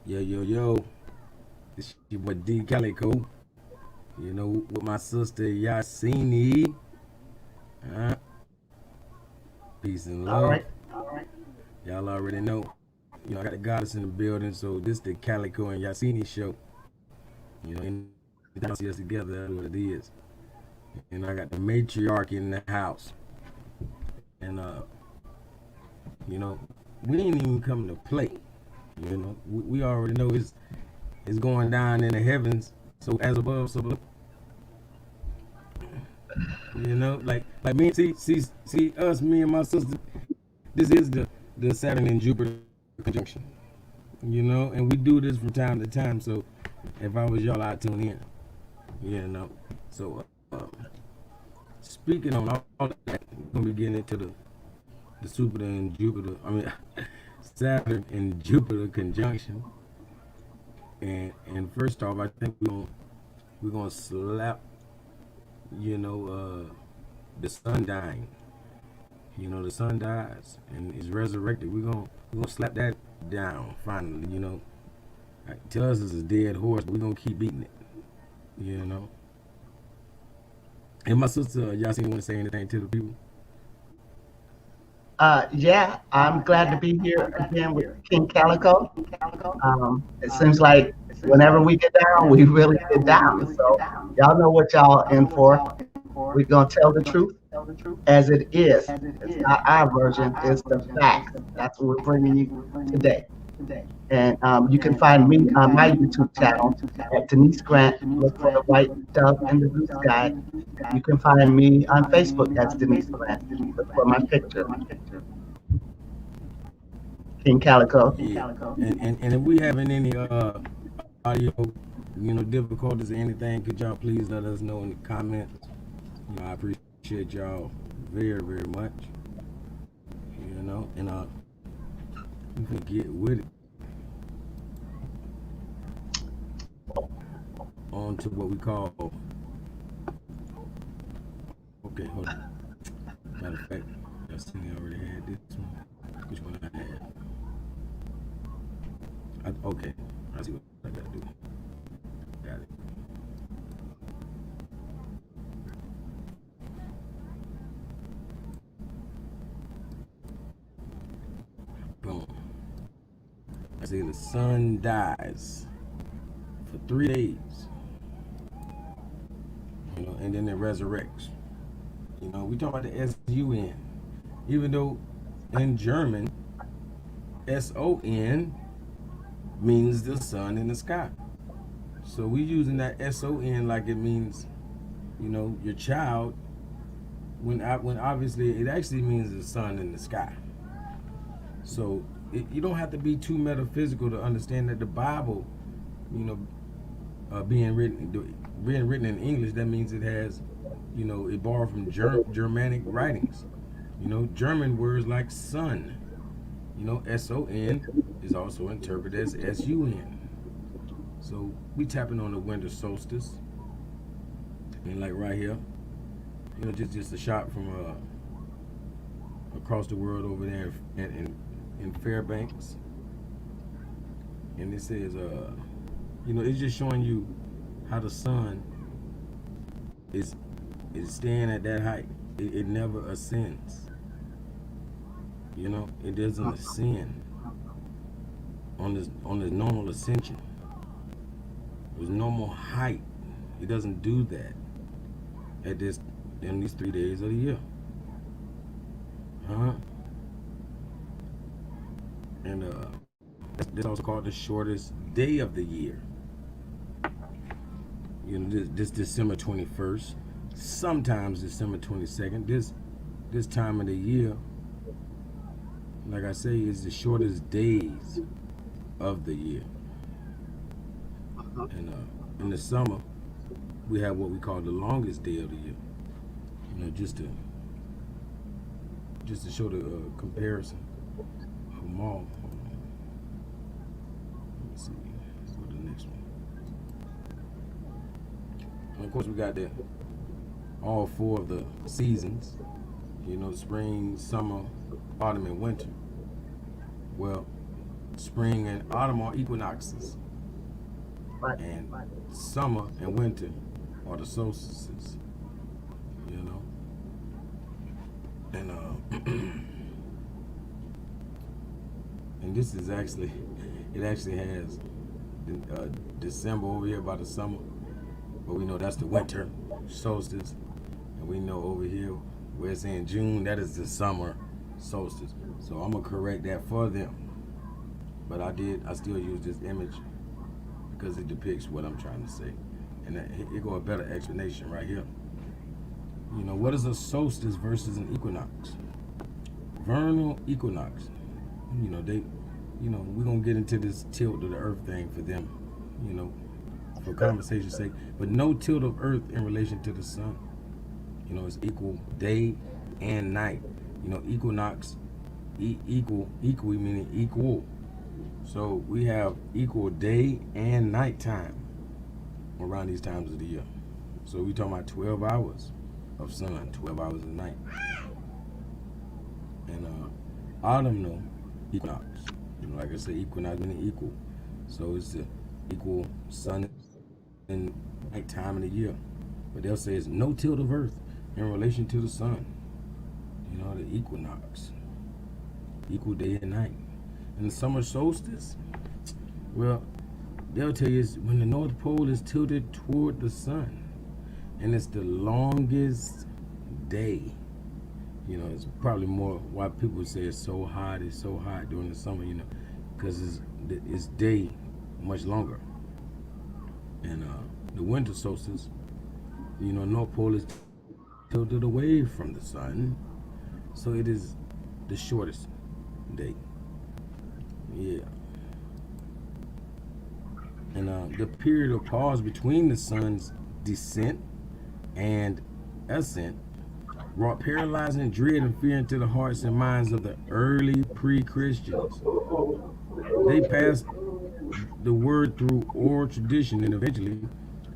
Yo, yo, yo. It's your boy D Calico. With my sister Yahsinni. Uh, Peace and All love. right. Y'all already know. I got the goddess in the building, so this the Calico and Yahsinni show. Anytime I see us together, that's what it is. And I got the matriarch in the house. And, you know, we ain't even come to play. We already know it's going down in the heavens. So as above, so below. Like me, see us, me and my sister. This is the Saturn and Jupiter conjunction. And we do this from time to time. So if I was y'all, I'd tune in. So speaking on all that, we're gonna be getting into the Jupiter and Jupiter. I mean, Saturn and Jupiter conjunction. And first off, I think we're gonna slap the sun dying. The sun dies and is resurrected. We're gonna slap that down finally. Tell us it's a dead horse, but we're gonna keep beating it. You know. And my sister Yassin want to say anything to the people? Yeah, I'm glad to be here again with King Calico. It seems like whenever we get down, we really get down. So y'all know what y'all in for. We're gonna tell the truth as it is. It's not our version; it's the facts. That's what we're bringing you today. And you can find me on my YouTube channel at Denise Grant. Look for the white dove in the blue sky. You can find me on Facebook as Denise Grant. Look for my picture, King Calico. Yeah. And if we having any audio difficulties or anything, could y'all please let us know in the comments? I appreciate y'all very, very much. And we can get with it. On to what we call. Okay, hold on. Matter of fact, I think I already had this one. Which one I had? Okay, I see what I gotta do. Got it. Boom. I see the sun dies for 3 days. And then it resurrects. We talk about the S-U-N. Even though in German, S-O-N means the sun in the sky. So we using that S-O-N like it means, your child, when obviously it actually means the sun in the sky. So you don't have to be too metaphysical to understand that the Bible, being written in English, that means it has, it borrowed from Germanic writings. German words like sun, S-O-N is also interpreted as S-U-N. So we tapping on the winter solstice. And like right here, just a shot from across the world over there in Fairbanks. And it says, it's just showing you how the sun is staying at that height. It never ascends. It doesn't ascend on this normal ascension. With normal height, it doesn't do that in these 3 days of the year. And that's also called the shortest day of the year. This December 21st, sometimes December 22nd. This time of the year, like I say, is the shortest days of the year. And in the summer, we have what we call the longest day of the year. Just to show the comparison of them all. Let me see. Let's go to the next one. And of course, we got all four of the seasons. Spring, summer, autumn, and winter. Well, spring and autumn are equinoxes, Right. and summer and winter are the solstices. You know, and and this is actually, it actually has December over here by the summer, but we know that's the winter solstice, and we know over here where it's in June, that is the summer solstice. So I'm gonna correct that for them, but I still use this image because it depicts what I'm trying to say, and it go a better explanation right here. You know, what is a solstice versus an equinox? Vernal equinox. You know, we're gonna get into this tilt of the earth thing for them, you know, for conversation's sake, but no tilt of earth in relation to the sun. You know, it's equal day and night. You know, equinox, equal meaning equal. So we have equal day and night time around these times of the year. So we talking about 12 hours of sun, 12 hours of night. And autumnal equinox, you know, like I said, equinox meaning equal. So it's the equal sun and night time of the year. But they'll say it's no tilt of earth in relation to the sun. You know, the equinox, equal day and night. And the summer solstice, well, they'll tell you it's when the North Pole is tilted toward the sun, and it's the longest day. You know, it's probably more why people say it's so hot during the summer, you know, because it's day much longer. And the winter solstice, you know, North Pole is tilted away from the sun, so it is the shortest day. Yeah. And the period of pause between the sun's descent and ascent brought paralyzing dread and fear into the hearts and minds of the early pre-Christians. They passed the word through oral tradition, and eventually,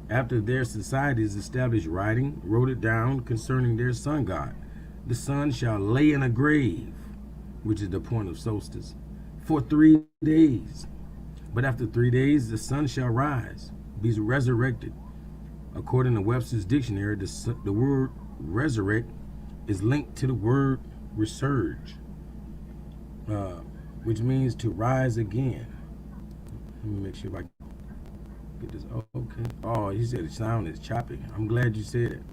after their societies established writing, wrote it down concerning their sun god. The sun shall lay in a grave, which is the point of solstice, for 3 days. But after 3 days, the sun shall rise, be resurrected. According to Webster's dictionary, the word resurrect is linked to the word resurge, which means to rise again. Let me make sure I get this. Oh, okay. Oh, he said the sound is choppy. I'm glad you said it.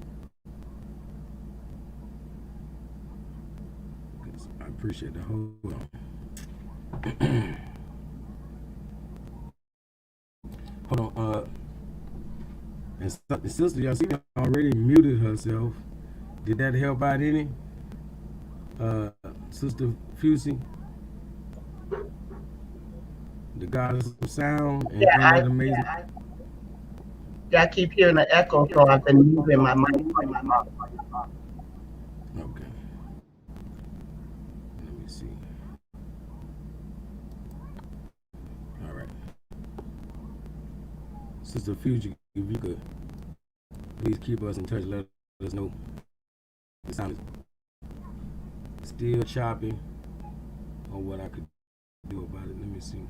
I appreciate the hold on. Hold on. And Sister Yahsinni already muted herself. Did that help out any? Sister Fusey? The goddess of sound and Yeah, that amazing. I keep hearing the echo, so I've been moving my mic. Okay. Let me see. All right. Sister Fuji, if you could please keep us in touch, let us know the sound is still choppy or what I could do about it. Let me see.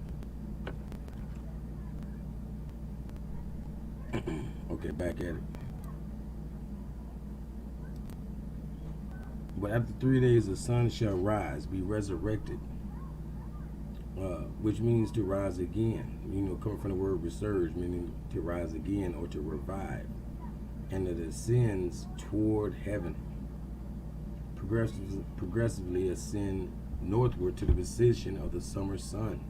Okay, back at it. But after 3 days, the sun shall rise, be resurrected, which means to rise again. You know, coming from the word resurge, meaning to rise again or to revive. And it ascends toward heaven. Progressively ascend northward to the position of the summer sun.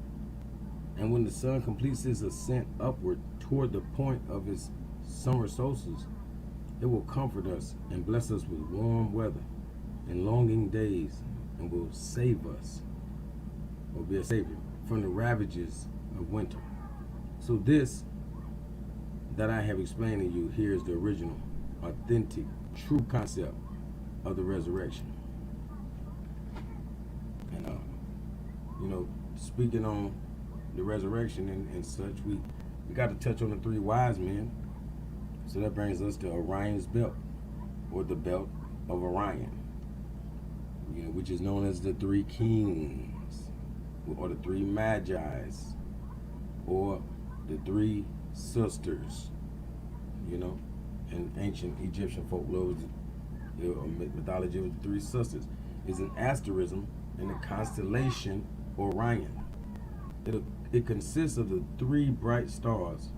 And when the sun completes its ascent upward toward the point of its summer solstice, it will comfort us and bless us with warm weather and longing days, and will save us, or be a savior, from the ravages of winter. So this that I have explained to you here is the original, authentic, true concept of the resurrection. And you know, speaking on the resurrection and such, we got to touch on the three wise men. So that brings us to Orion's belt, or the belt of Orion, you know, which is known as the three kings. or the three magi's, or the three sisters. You know, in ancient Egyptian folklore, or mythology, of the three sisters, is an asterism in the constellation Orion. It consists of the three bright stars,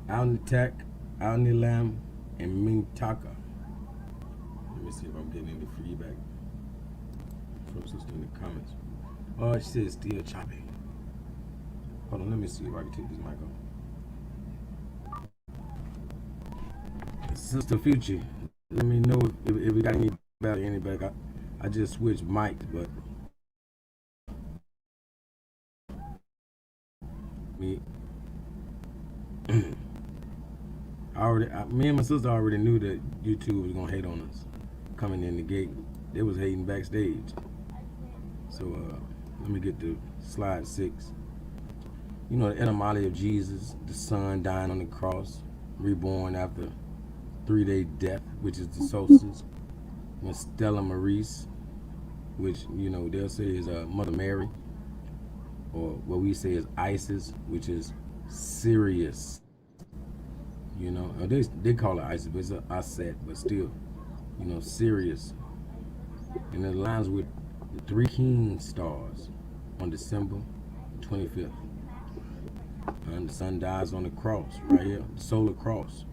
Al-Nitak, Al-Nilam, and Mintaka. Let me see if I'm getting any feedback from sister in the comments. Oh, it says still choppy. Hold on, let me see if I can take this mic off. Sister Future, let me know if we got any back. I just switched mics, but me me and my sister already knew that YouTube was gonna hate on us coming in the gate. They was hating backstage. So let me get to slide 6. You know, the etymology of Jesus, the Son dying on the cross, reborn after 3-day death, which is the solstice. And Stella Maris, which, you know, they'll say is Mother Mary, or what we say is Isis, which is Sirius. You know, they call it Isis, but it's a Aset, but still, you know, Sirius. And it aligns with the 3 king stars on December 25th. And the sun dies on the cross, right here, the solar cross.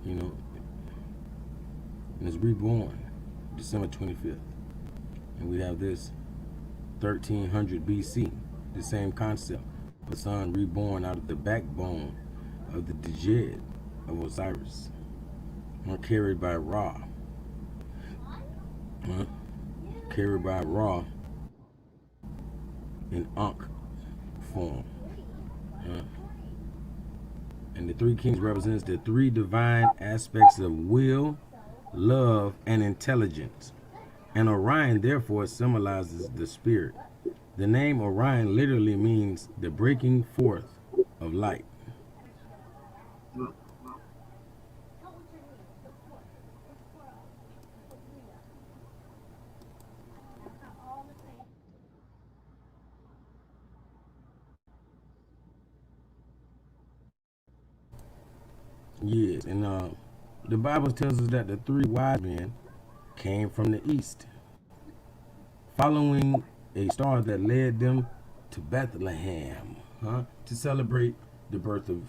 You know, and it's reborn December 25th. And we have this 1300 BC, the same concept. The sun reborn out of the backbone of the Djed of Osiris, carried by Ra. Carried by Ra in Ankh form. And the 3 kings represents the 3 divine aspects of will, love, and intelligence. And Orion therefore symbolizes the spirit. The name Orion literally means the breaking forth of light. Yes, and the Bible tells us that the 3 wise men came from the east, following a star that led them to Bethlehem, to celebrate the birth of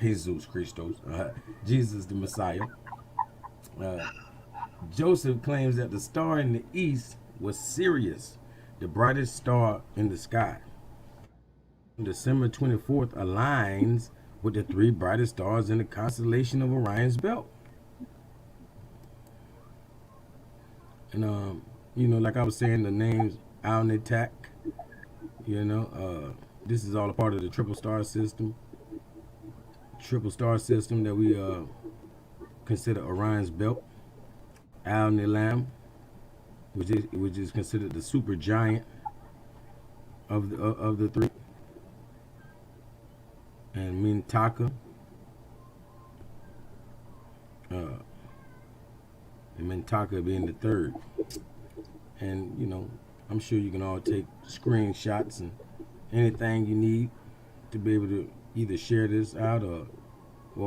Jesus Christos, Jesus the Messiah. Joseph claims that the star in the east was Sirius, the brightest star in the sky. December 24th aligns with the 3 brightest stars in the constellation of Orion's belt. And you know, like I was saying, the names Al-Nitak, you know, this is all a part of the triple star system that we consider Orion's belt. Al-Nilam, which is considered the super giant of the 3, and Mintaka, and Mintaka being the 3rd. And you know, I'm sure you can all take screenshots and anything you need to be able to either share this out or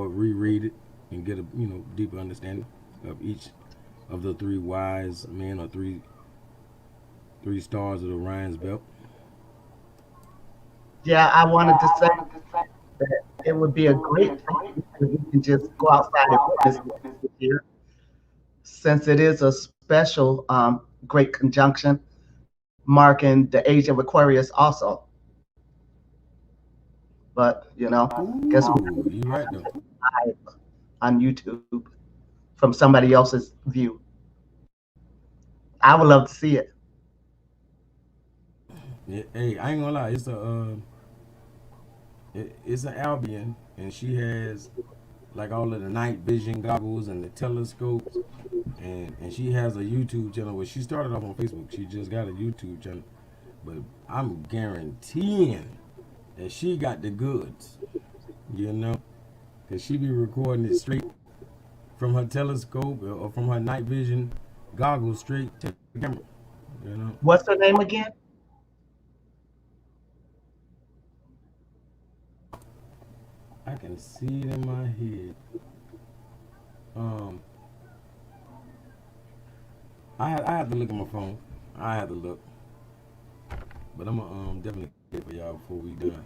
reread it and get a, you know, deeper understanding of each of the 3 wise men, or three stars of Orion's belt. Yeah, I wanted to say that it would be a great thing if we can just go outside and witness this year, since it is a special great conjunction marking the age of Aquarius also. But, you know, guess what? Ooh, you're right though. Live on YouTube from somebody else's view. I would love to see it. Yeah, hey, I ain't gonna lie, it's an Albion, and she has like all of the night vision goggles and the telescopes, and she has a YouTube channel where she started off on Facebook. She just got a YouTube channel, but I'm guaranteeing that she got the goods, you know, because she be recording it straight from her telescope or from her night vision goggles straight to the camera, you know. What's her name again? I can see it in my head. Um, I have to look at my phone. I have to look, but I'm gonna definitely get for y'all before we done.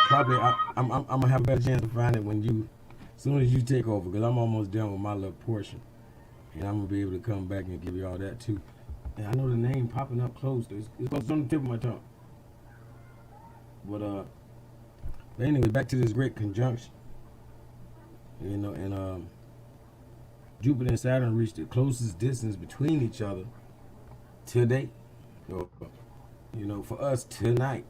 Probably I'm gonna have a better chance to find it when you, as soon as you take over, because I'm almost done with my little portion, and I'm gonna be able to come back and give you all that too. And I know the name popping up close. It's on the tip of my tongue. But anyway, back to this great conjunction. You know, and Jupiter and Saturn reached the closest distance between each other today. Or, for us tonight,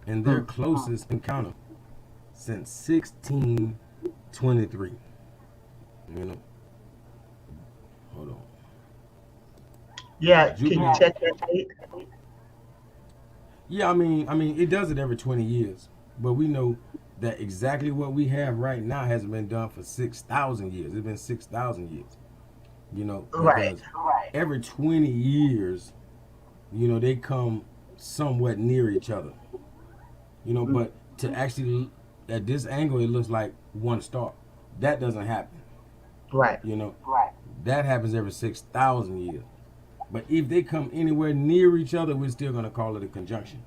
and their closest encounter since 1623. You know, hold on. Yeah, can you Jupiter. check that date? Yeah, I mean, it does it every 20 years, but we know that exactly what we have right now hasn't been done for 6,000 years. It's been 6,000 years. Right, Because every 20 years, they come somewhat near each other. But to actually, at this angle, it looks like one star. That doesn't happen. right. You know, that happens every 6,000 years. But if they come anywhere near each other, we're still gonna call it a conjunction.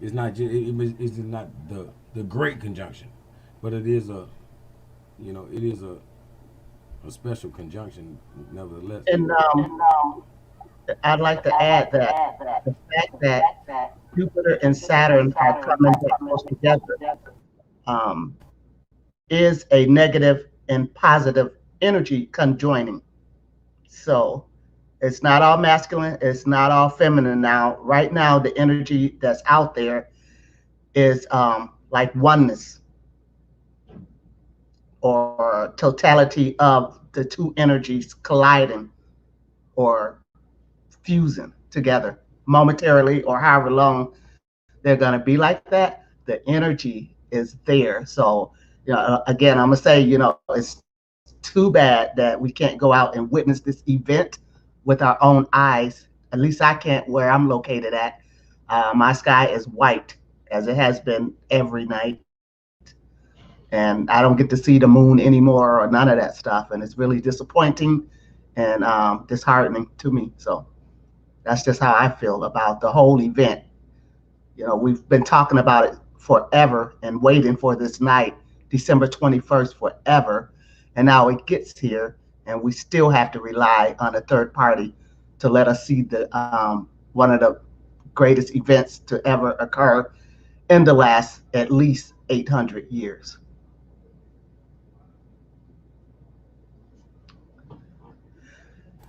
It's not just it's not the great conjunction, but it is a special conjunction nevertheless. And I'd like to add that the fact that Jupiter and Saturn are coming that close together um, is a negative and positive energy conjoining. So it's not all masculine, it's not all feminine now. Right now, the energy that's out there is like oneness or totality of the two energies colliding or fusing together momentarily or however long they're going to be like that. The energy is there. So, again, I'm going to say, it's too bad that we can't go out and witness this event with our own eyes. At least I can't where I'm located at. My sky is white, as it has been every night. And I don't get to see the moon anymore or none of that stuff. And it's really disappointing and disheartening to me. So that's just how I feel about the whole event. We've been talking about it forever and waiting for this night, December 21st, forever. And now it gets here, and we still have to rely on a third party to let us see the one of the greatest events to ever occur in the last at least 800 years.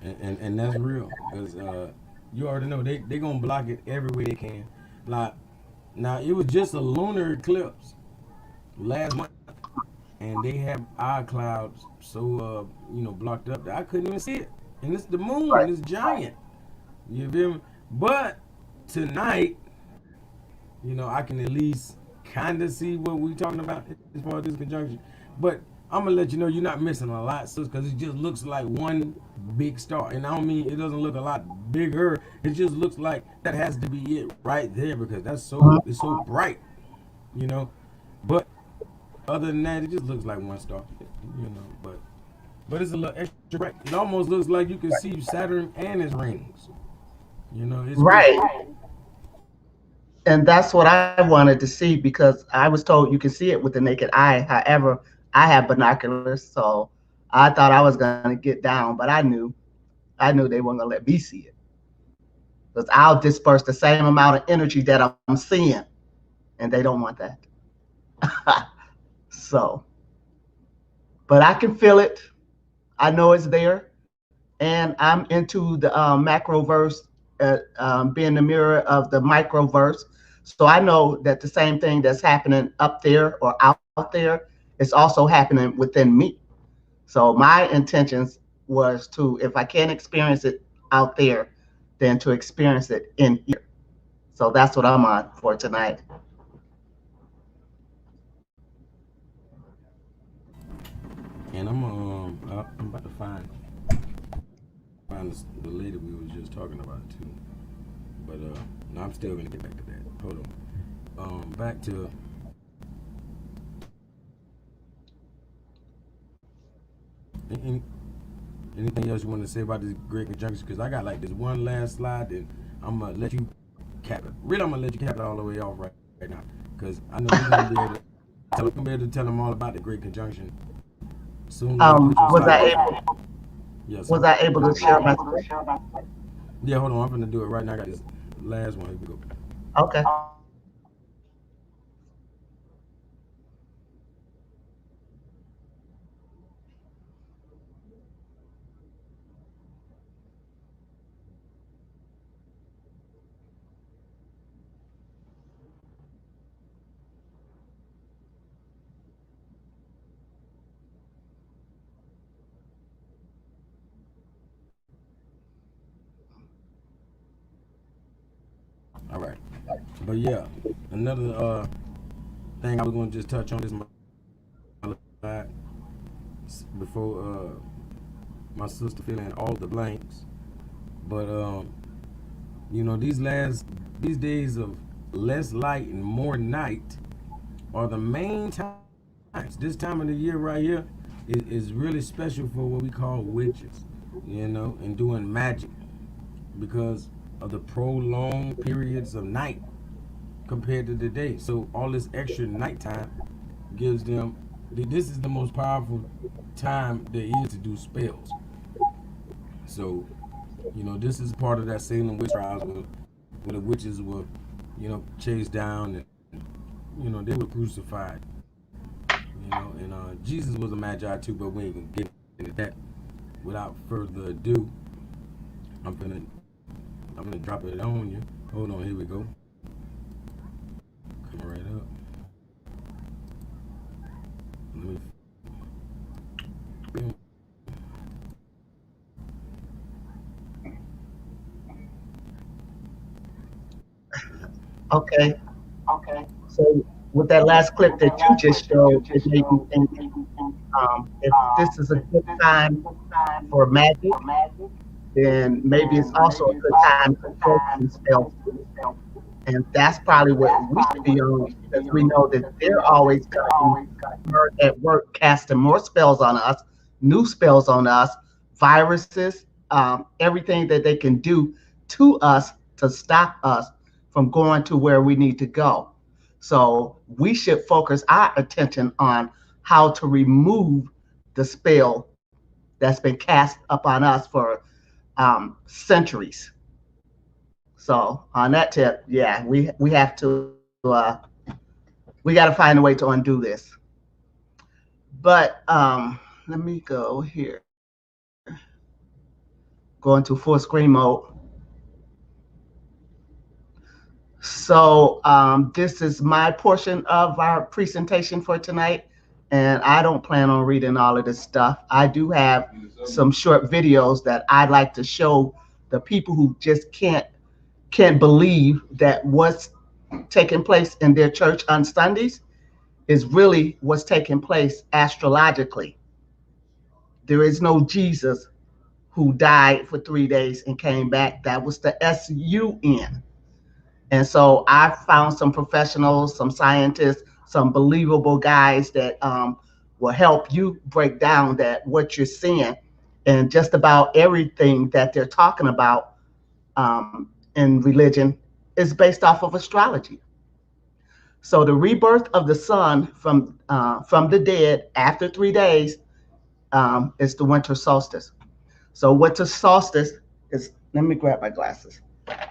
And that's real because you already know they gonna block it every way they can. Like now, it was just a lunar eclipse last month, and they have our clouds so blocked up that I couldn't even see it. And it's the moon, Right. it's giant. You feel me? But tonight, I can at least kind of see what we're talking about as far as this conjunction. But I'm gonna let you know you're not missing a lot, sis, because it just looks like one big star. And I don't mean it doesn't look a lot bigger. It just looks like that has to be it right there because it's so bright, you know. But other than that, it just looks like one star, but it's a little extra bright. It almost looks like you can see Saturn and its rings. It's crazy. Right. And that's what I wanted to see because I was told you can see it with the naked eye. However, I have binoculars, so I thought I was going to get down, but I knew they weren't going to let me see it because I'll disperse the same amount of energy that I'm seeing, and they don't want that. So, but I can feel it. I know it's there, and I'm into the macroverse, being the mirror of the microverse. So I know that the same thing that's happening up there or out there is also happening within me. So my intentions was to, if I can't experience it out there, then to experience it in here. So that's what I'm on for tonight. And I'm about to find the lady we was just talking about too. But no, I'm still gonna get back to that. Hold on. Back to Any, anything else you want to say about this great conjunction? Because I got like this one last slide, and I'm gonna let you cap it. Really, I'm gonna let you cap it all the way off right now, because I know you're gonna be able to tell them all about the great conjunction soon as I put your Was slide I up. able Yes, sir. was I able to share my screen? Yeah, hold on. I'm gonna do it right now. I got this last one. Here we go. Okay. All right. But yeah, another thing I was gonna just touch on this slide before my sister fill in all the blanks. But these days of less light and more night are the main times. This time of the year right here is really special for what we call witches, and doing magic because of the prolonged periods of night compared to the day. So all this extra nighttime gives them. This is the most powerful time there is to do spells. So this is part of that Salem witch trials where the witches were, chased down and they were crucified. And Jesus was a magi too, but we ain't gonna get into that. Without further ado, I'm gonna drop it on you. Hold on, here we go. Come right up. Let me. Okay. So with that last clip that you just showed, it made me think if this is a good time for magic, then maybe it's also a good time to throw some spells too. And that's probably what we should be on because we know that they're always going to be hard at work casting more spells on us, new spells on us, viruses, everything that they can do to us to stop us from going to where we need to go. So we should focus our attention on how to remove the spell that's been cast upon us for centuries. So on that tip, yeah, we have to we got to find a way to undo this. But let me go here, go into full screen mode. So this is my portion of our presentation for tonight, and I don't plan on reading all of this stuff. I do have some short videos that I'd like to show the people who just can't believe that what's taking place in their church on Sundays is really what's taking place astrologically. There is no Jesus who died for 3 days and came back. That was the SUN. And so I found some professionals, some scientists, some believable guys that will help you break down that what you're seeing and just about everything that they're talking about in religion is based off of astrology. So the rebirth of the sun from the dead after 3 days is the winter solstice. So winter solstice is, let me grab my glasses.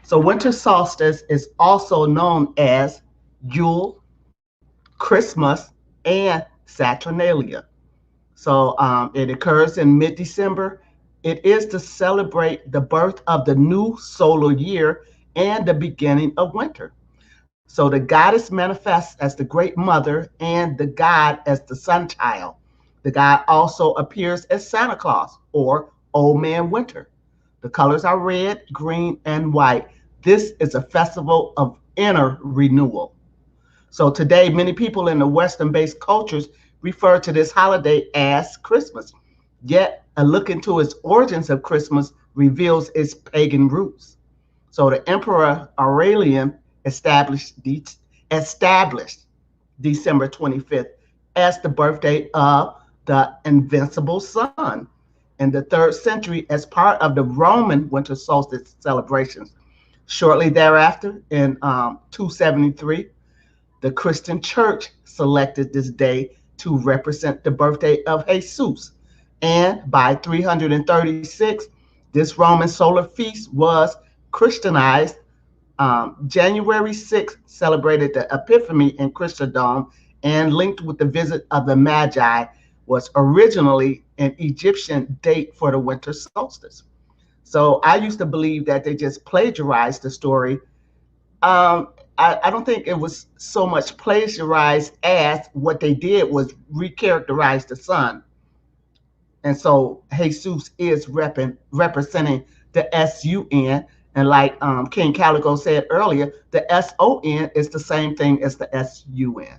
So winter solstice is also known as Yule, Christmas, and Saturnalia. So it occurs in mid-December. It is to celebrate the birth of the new solar year and the beginning of winter. So the goddess manifests as the great mother and the god as the sun child. The god also appears as Santa Claus or Old Man Winter. The colors are red, green, and white. This is a festival of inner renewal. So today, many people in the Western based cultures refer to this holiday as Christmas. Yet, a look into its origins of Christmas reveals its pagan roots. So the Emperor Aurelian established December 25th as the birthday of the invincible sun in the third century as part of the Roman winter solstice celebrations. Shortly thereafter, in 273, the Christian church selected this day to represent the birthday of Jesus. And by 336, this Roman solar feast was Christianized. January 6th celebrated the Epiphany in Christendom and linked with the visit of the Magi was originally an Egyptian date for the winter solstice. So I used to believe that they just plagiarized the story. I don't think it was so much plagiarized as what they did was recharacterize the sun. And so Jesus is representing the SUN. And like King Calico said earlier, the SON is the same thing as the SUN.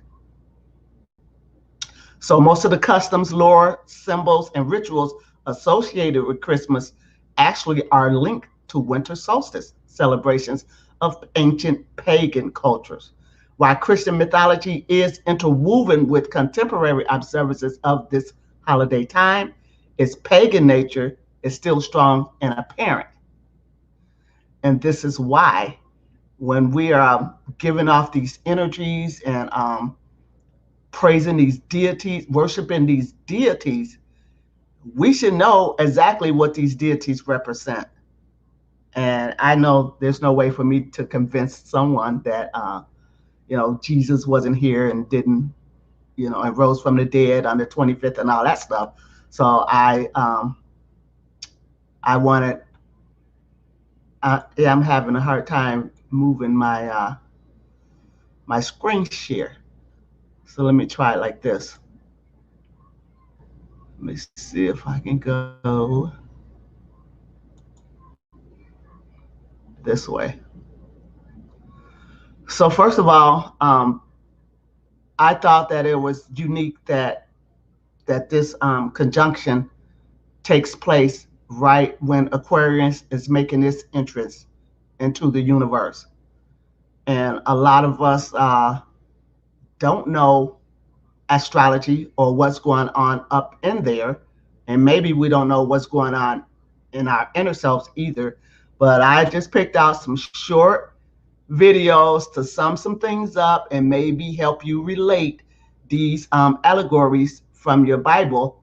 So most of the customs, lore, symbols, and rituals associated with Christmas actually are linked to winter solstice celebrations of ancient pagan cultures. While Christian mythology is interwoven with contemporary observances of this holiday time, its pagan nature is still strong and apparent. And this is why when we are giving off these energies and praising these deities, worshiping these deities, we should know exactly what these deities represent. And I know there's no way for me to convince someone that, Jesus wasn't here and didn't, and rose from the dead on the 25th and all that stuff. So I wanted, yeah, I'm having a hard time moving my screen share. So let me try it like this. Let me see if I can go this way. So first of all, I thought that it was unique that this conjunction takes place right when Aquarius is making its entrance into the universe, and a lot of us don't know astrology or what's going on up in there, and maybe we don't know what's going on in our inner selves either. But I just picked out some short videos to sum some things up and maybe help you relate these allegories from your Bible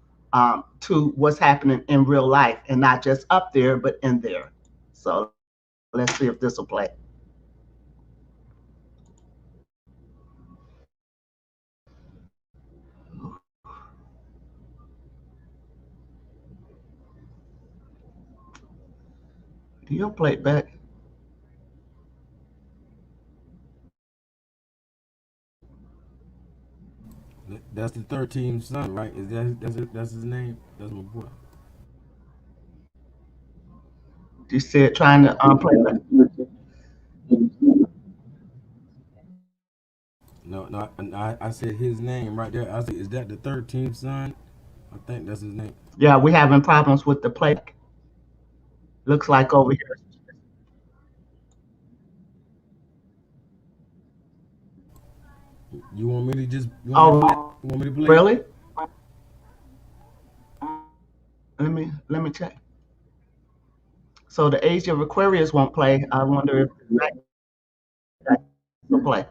to what's happening in real life and not just up there, but in there. So let's see if this will play. You'll play it back. That's the 13th son, right? Is that's his name? That's my boy. You see it trying to play it back. No, no, I said his name right there. I said, is that the 13th son? I think that's his name. Yeah, we're having problems with the playback. Looks like over here. You want me to just you want me to play? Oh, You want me to play it? really? Let me check. So the age of Aquarius won't play. I wonder if that will play.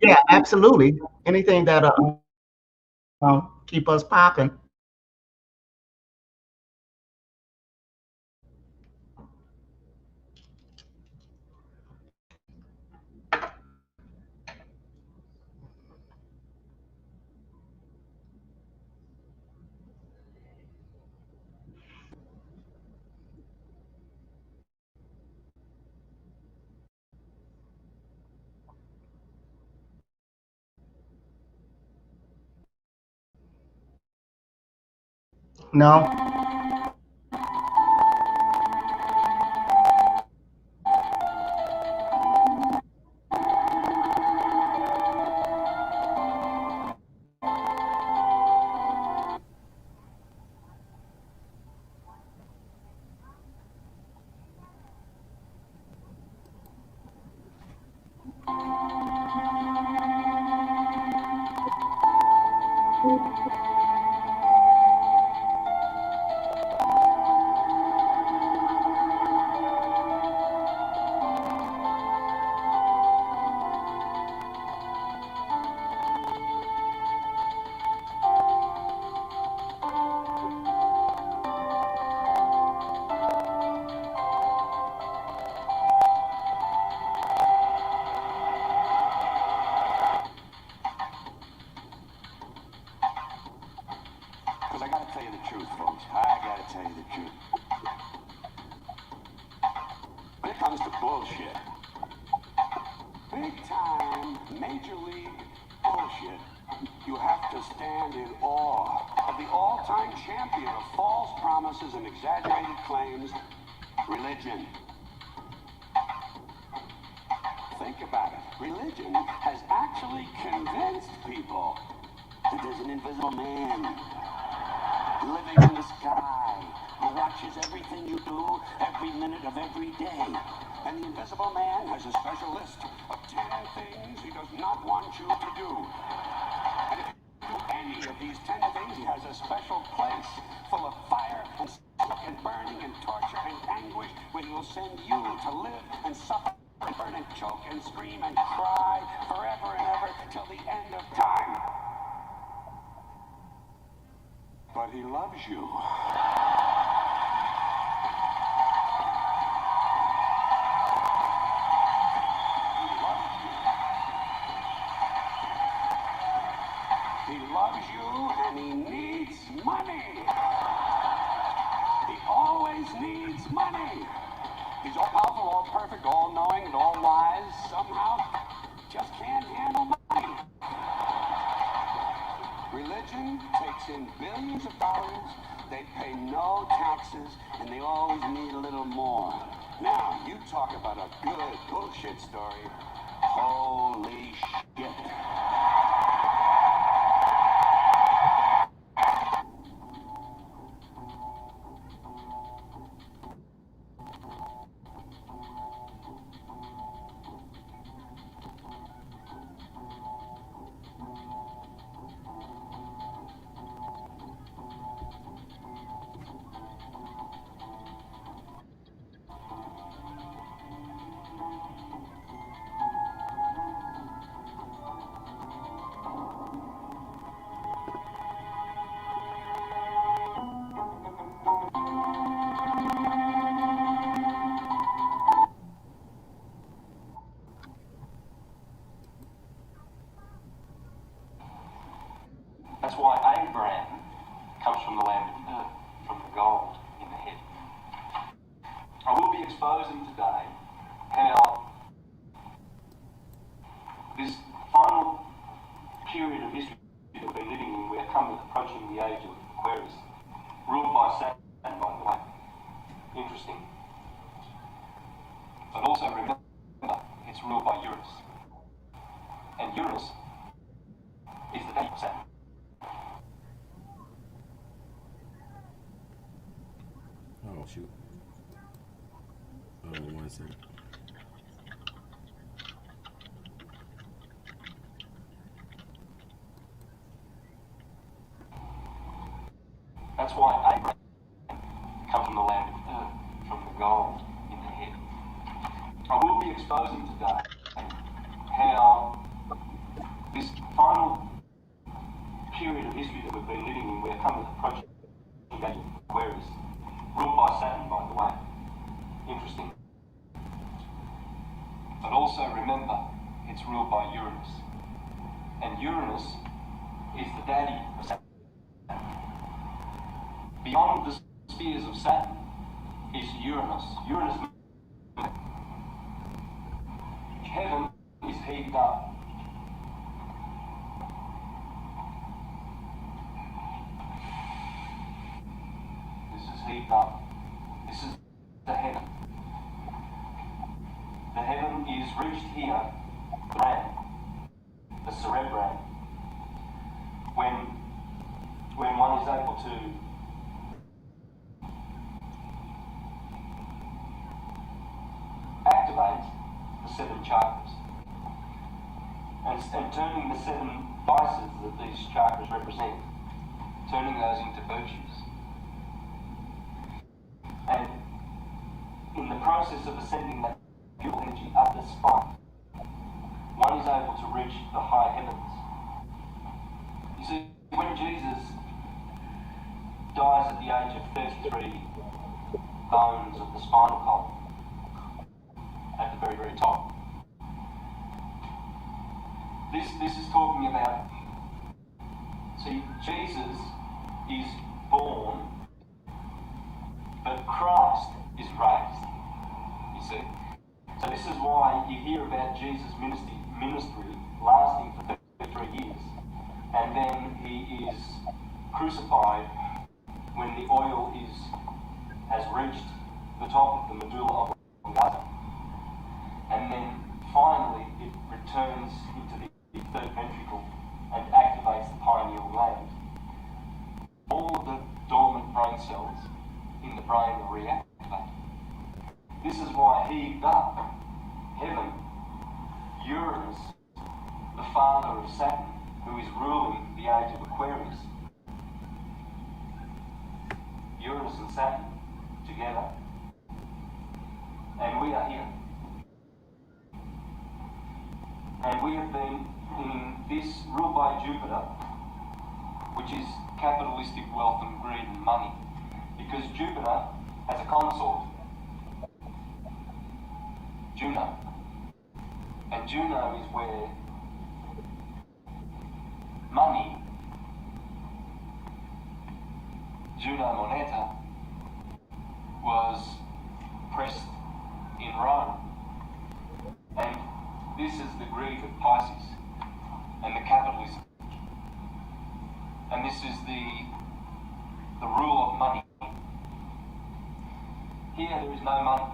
Yeah, absolutely. Anything that keep us popping. No. stand in awe of the all-time champion of false promises and exaggerated claims, religion. Think about it. Religion has actually convinced people that there's an invisible man living in the sky who watches everything you do every minute of every day. And the invisible man has a special list of 10 things he does not want you to do. And if you do any of these 10 things, he has a special place full of fire and smoke and burning and torture and anguish where he will send you to live and suffer and burn and choke and scream and cry forever and ever till the end of time. But he loves you. He loves you and he needs money. He always needs money. He's all powerful, all perfect, all knowing, and all wise. Somehow, just can't handle money. Religion takes in billions of dollars. They pay no taxes, and they always need a little more. Now, you talk about a good bullshit story. Holy shit. That's why Abraham comes from the land of Ur, from the gold in the head. I will be exposing today how this final period of history that we're living in, we're approaching the age of Aquarius, ruled by Saturn, by the way. Interesting. But also remember, it's ruled by Uranus. And Uranus is the daddy of Saturn. Oh, shoot. Hold on 1 second. That's why Abraham comes from the land of Ur, from the gold in the head. I will be exposing today how this final period of history that we've been living in, we're approaching the age of Aquarius, ruled by Saturn, by the way. Interesting. But also remember, it's ruled by Uranus. And Uranus is the daddy of Saturn. Beyond the spheres of Saturn is Uranus. Uranus, heaven is heaved up. This is heaved up. This is the heaven. The heaven is reached here, the brain, the cerebrum, when one is able to activate the 7 chakras and turning the 7 vices that these chakras represent, turning those into virtues. And in the process of ascending that pure energy up the spine, one is able to reach the high heavens. You see, when Jesus dies at the age of 33 bones of the spinal column, at the very, very top, this is talking about, see, Jesus is born, but Christ is raised, you see. So this is why you hear about Jesus' ministry lasting for 33 years, and then he is crucified when the oil has reached the top of the medulla oblongata, and then finally it returns into the third ventricle and activates the pineal gland. All of the dormant brain cells in the brain are reactivated. This is why heaven, Uranus, the father of Saturn, who is ruling the age of Aquarius, Uranus and Saturn together, and we are here. And we have been in this ruled by Jupiter, which is capitalistic wealth and greed and money, because Jupiter has a consort, Juno. And Juno is where money, Juno Moneta, was pressed in Rome. And this is the greed of Pisces and the capitalism. And this is the rule of money. Here there is no money.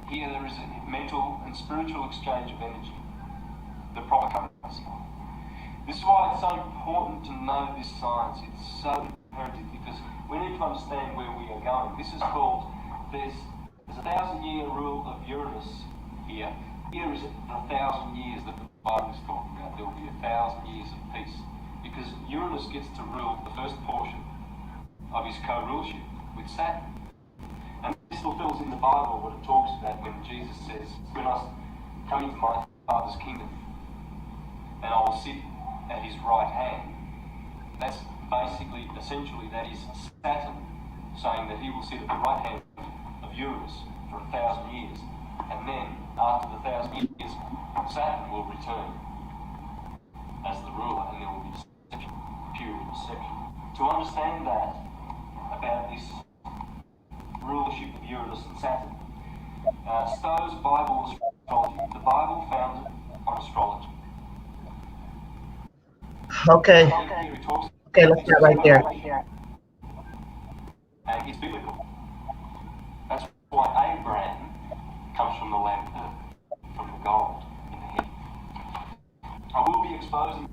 Here there is a mental and spiritual exchange of energy, the proper currency. This is why it's so important to know this science. It's so imperative because we need to understand where we are going. This is called, there's a 1,000-year rule of Uranus here. Here is the 1,000 years that the Bible is talking about. There will be 1,000 years of peace because Uranus gets to rule the first portion of his co-ruleship with Saturn. And this fulfills in the Bible what it talks about when Jesus says, when I come into my Father's kingdom and I will sit at his right hand. That's basically, essentially, that is Saturn saying that he will sit at the right hand of Uranus for 1,000 years. And then, after the 1,000 years, Saturn will return as the ruler and there will be deception, pure deception. To understand that, about this rulership of Uranus and Saturn, Stowe's Bible astrology, the Bible founded on astrology. Okay. Okay, let's get right there. And it's biblical. That's why Abraham comes from the land of Earth, from the gold in the head. I will be exposing.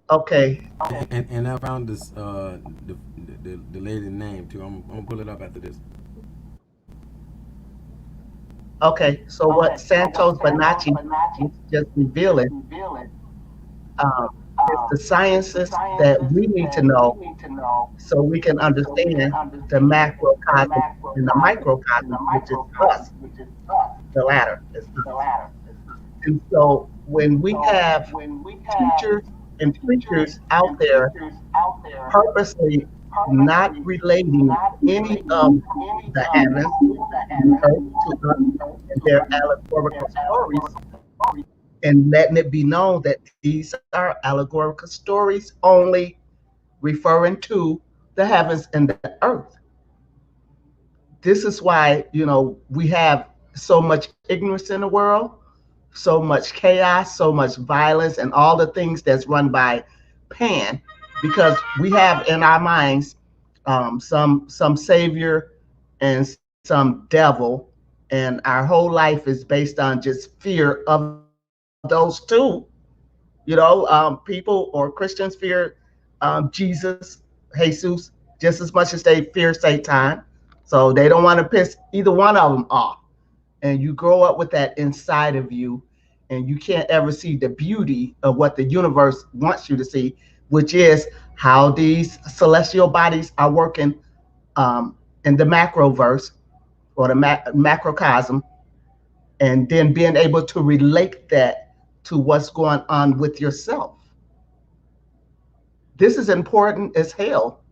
Okay. And I found this the lady's name too. I'm gonna pull it up after this. Okay. So what Santos Bonacci is just revealing is the sciences that we need to know so we can understand the macrocosm and the microcosm, which is us. The latter is us. And so when we have teachers and preachers out there purposely not relating any of the heavens and earth to us and their allegorical stories, and letting it be known that these are allegorical stories only referring to the heavens and the earth. This is why, we have so much ignorance in the world, so much chaos, so much violence, and all the things that's run by Pan, because we have in our minds some savior and some devil, and our whole life is based on just fear of those two. People or Christians fear Jesus, Jesus, just as much as they fear Satan. So they don't want to piss either one of them off. And you grow up with that inside of you, and you can't ever see the beauty of what the universe wants you to see, which is how these celestial bodies are working in the macroverse or the macrocosm, and then being able to relate that to what's going on with yourself. This is important as hell,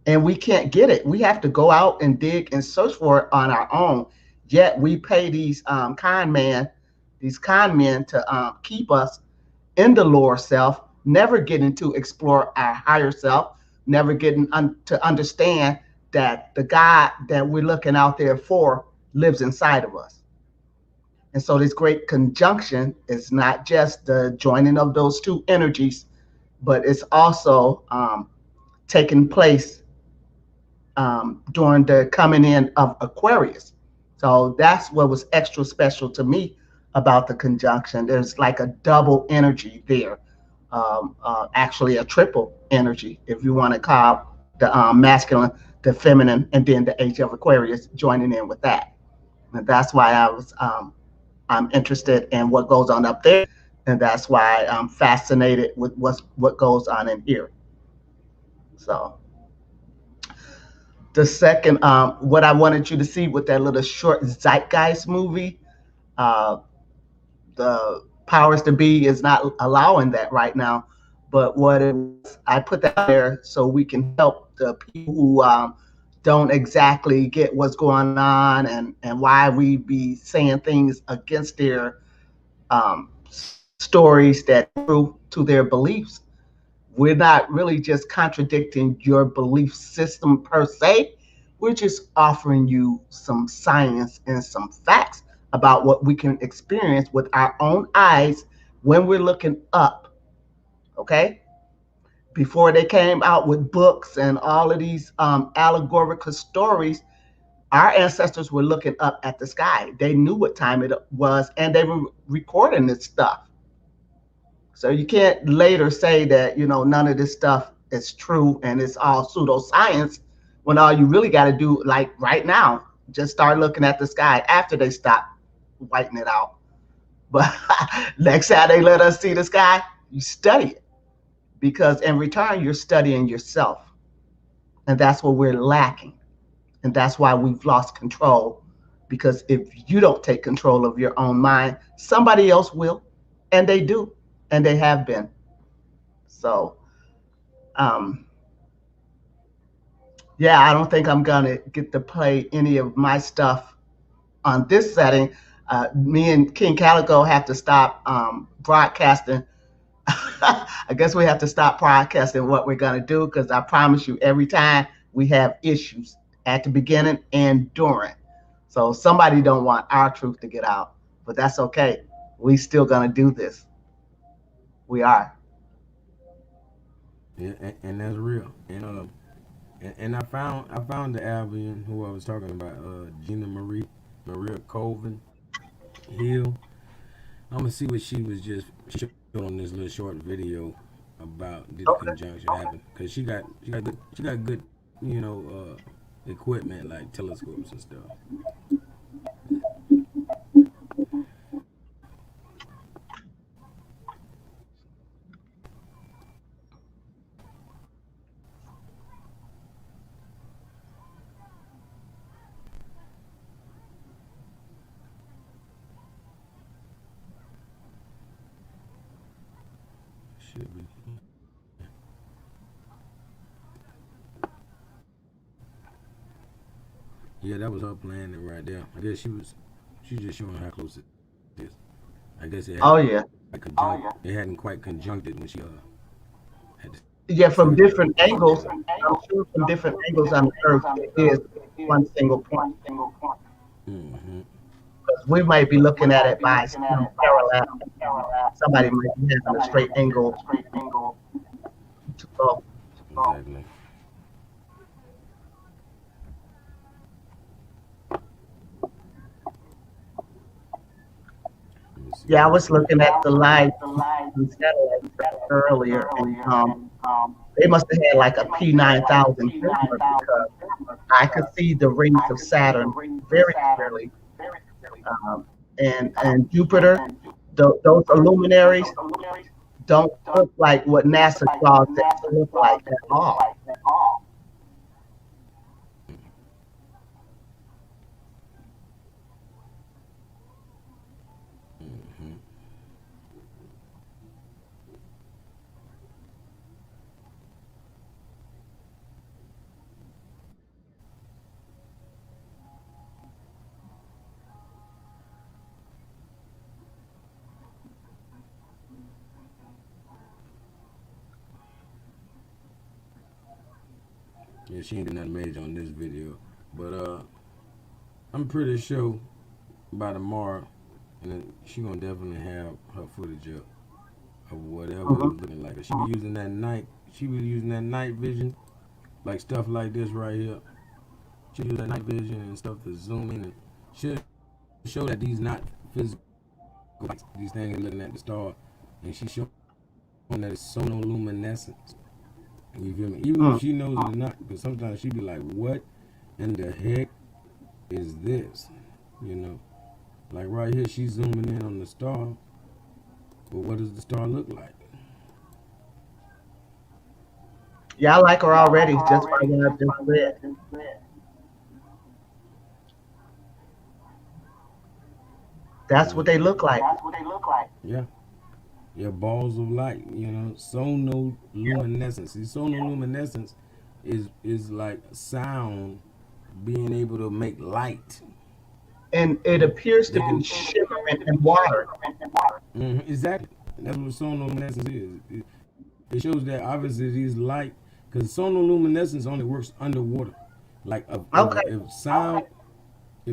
and we can't get it. We have to go out and dig and search for it on our own. Yet we pay these con men to keep us in the lower self, never getting to explore our higher self, never getting to understand that the God that we're looking out there for lives inside of us. And so this great conjunction is not just the joining of those two energies, but it's also taking place during the coming in of Aquarius. So that's what was extra special to me about the conjunction. There's like a double energy there, actually a triple energy, if you want to call the masculine, the feminine, and then the age of Aquarius joining in with that. And that's why I'm interested in what goes on up there, and that's why I'm fascinated with what goes on in here. So the second, what I wanted you to see with that little short zeitgeist movie, uh, the powers to be is not allowing that right now. But what it was, I put that there so we can help the people who don't exactly get what's going on and why we be saying things against their stories that true to their beliefs. We're not really just contradicting your belief system per se. We're just offering you some science and some facts about what we can experience with our own eyes when we're looking up. Okay? Before they came out with books and all of these allegorical stories, our ancestors were looking up at the sky. They knew what time it was and they were recording this stuff. So you can't later say that, none of this stuff is true and it's all pseudoscience when all you really got to do, like right now, just start looking at the sky after they stop whiting it out. But next time they let us see the sky, you study it because in return, you're studying yourself. And that's what we're lacking. And that's why we've lost control. Because if you don't take control of your own mind, somebody else will. And they do. And they have been. So, um, yeah, I don't think I'm going to get to play any of my stuff on this setting. Me and King Calico have to stop broadcasting. I guess we have to stop broadcasting what we're going to do because I promise you, every time we have issues at the beginning and during. So somebody don't want our truth to get out, but that's okay. We still going to do this. We are. Yeah, and that's real. And I found the Albion who I was talking about, Gina Maria Colvin Hill. I'm gonna see what she showed on this little short video about did the Okay. conjunction happen because she got good equipment like telescopes and stuff. Should be. Yeah, that was her planet right there. I guess she's just showing how close it is. I guess Oh yeah. it hadn't quite conjuncted when she had to see Yeah, it. from different angles, I'm sure from different angles on the earth, it is one single point. Mm-hmm. Because we might be looking at it by parallel. Somebody might be having a straight angle to go. Exactly. Let me see Yeah, I what was else we looking got. at the live satellite earlier, and they must have had like a P9000 camera because I could see the rings of Saturn very clearly, um, and Jupiter. Those luminaries don't look like what NASA caused them to look like at all. Mm-hmm. Yeah, she ain't did nothing major on this video, but I'm pretty sure by tomorrow and then she gonna definitely have her footage up of whatever it Mhm. was looking like. She be using that night. She be using that night vision, like stuff like this right here. She use that night vision and stuff to zoom in and she'll show that these not physical lights. These things looking at the star, and she showing that it's sonoluminescence. You feel me? Even if Mm. she knows it or not, because sometimes she be like, "What in the heck is this?" You know, like right here, she's zooming in on the star, but what does the star look like? Yeah, I like her already, just by what I've just read. That's what Yeah, they look like. yeah, yeah. Balls of light. You know, sonoluminescence. See, sonoluminescence is like sound being able to make light. And it appears to They be can shimmering in water. exactly. And that's what sonoluminescence is. It shows that obviously these light, because sonoluminescence only works underwater. Like Okay. if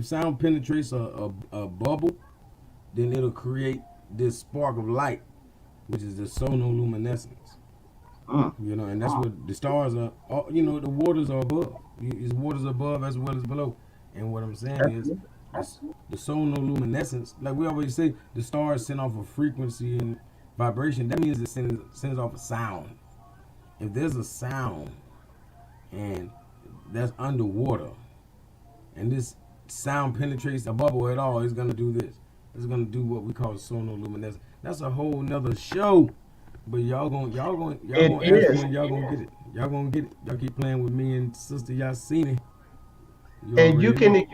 sound penetrates a bubble, then it'll create this spark of light, which is the sonoluminescence. Mm. You know, and that's what the stars are. You know, the waters are above. It's waters above as well as below. And what I'm saying That's is, good. the sonoluminescence, like we always say, the stars send off a frequency and vibration. That means it sends off a sound. If there's a sound and that's underwater, and this sound penetrates a bubble at all, it's gonna do this. It's gonna do what we call sonoluminescence. That's a whole nother show. But y'all It gonna ask me is. and y'all gonna get it. Y'all gonna get it. Y'all keep playing with me and Sister Yahsinni. You And already know.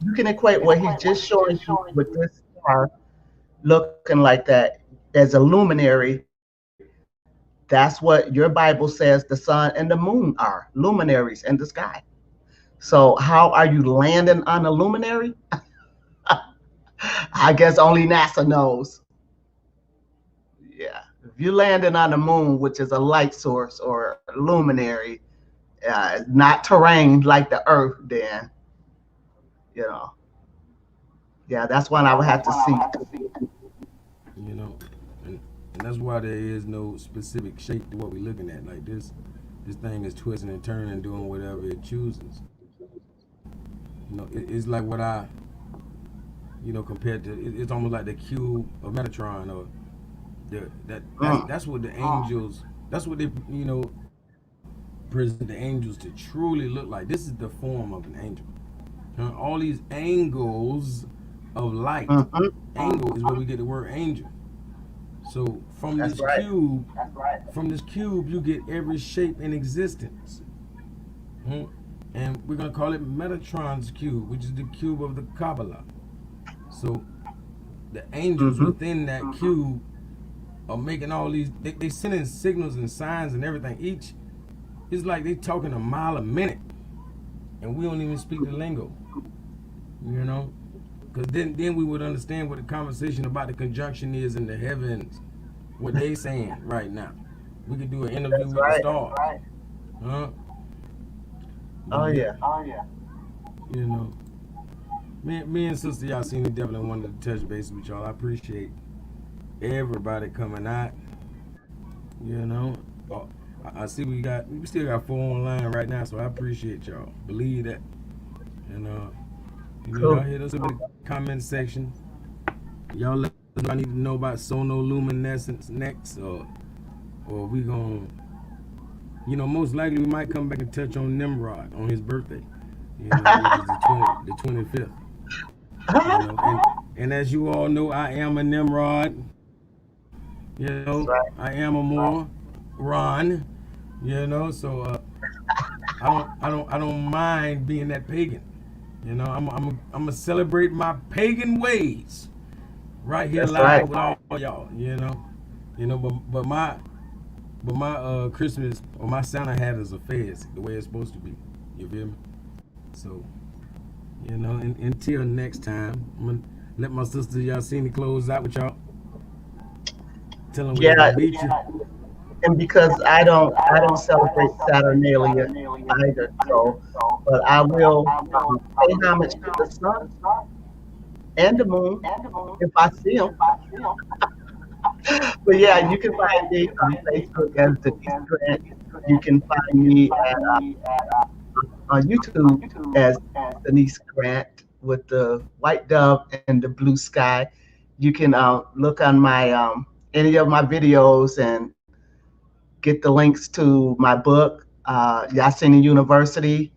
you can equate what he just showed you with this star looking like that as a luminary. That's what your Bible says the sun and the moon are, luminaries in the sky. So how are you landing on a luminary? I guess only NASA knows. Yeah. If you're landing on the moon, which is a light source or luminary, not terrain like the Earth, then, you know, yeah, that's one I would have to see. You know, and that's why there is no specific shape to what we're looking at. Like this thing is twisting and turning and doing whatever it chooses. You know, it's like what I, you know, compared to it's almost like the cube of Metatron or Mm. that's what the angels. That's what they present the angels to truly look like. This is the form of an angel. All these angles of light. Hmm. Angle is where we get the word angel. So That's right. from this cube, you get every shape in existence. Hmm? And we're gonna call it Metatron's cube, which is the cube of the Kabbalah. So the angels Hmm. within that cube are making all these. They sending signals and signs and everything. Each it's like they talking a mile a minute, and we don't even speak the lingo. You know, because then we would understand what the conversation about the conjunction is in the heavens. What they saying right now. We could do an interview That's with the right. stars. Huh? But Oh yeah, yeah. you know, me and Sister Yahsinni definitely wanted to touch base with y'all. I appreciate everybody coming out. You know, oh, I see we still got 4 online right now, so I appreciate y'all. Believe that, and y'all Cool. hit us up in the comment section. Y'all let us know I need to know about sonoluminescence next, or we gonna, most likely we might come back and touch on Nimrod on his birthday, which is the 25th. And as you all know, I am a Nimrod. That's right. I am a more Ron. So I don't mind being that pagan. I'm gonna celebrate my pagan ways right here That's right. live with all y'all. But my Christmas or my Santa hat is a fez the way it's supposed to be. You feel me? So until next time, I'm gonna let my sister Yahsinni close out with y'all. Tell them we ain't Yeah. gonna beat you. And because I don't celebrate Saturnalia either, so but I will pay homage to the sun and the moon if I see them. But yeah, you can find me on Facebook as Denise Grant. You can find me on YouTube as Denise Grant with the white dove and the blue sky. You can look on my any of my videos and get the links to my book, Yahsinni University,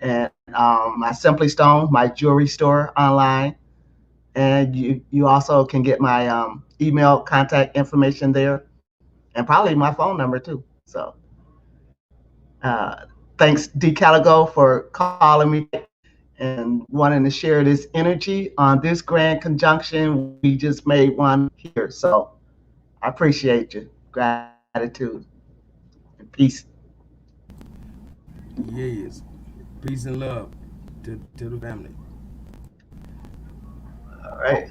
and my Simply Stone, my jewelry store online. And you also can get my email contact information there, and probably my phone number too. So uh, thanks, D Caligo, for calling me and wanting to share this energy on this grand conjunction. We just made one here. So I appreciate you. Gratitude and peace. Yes. Peace and love to the family. All right.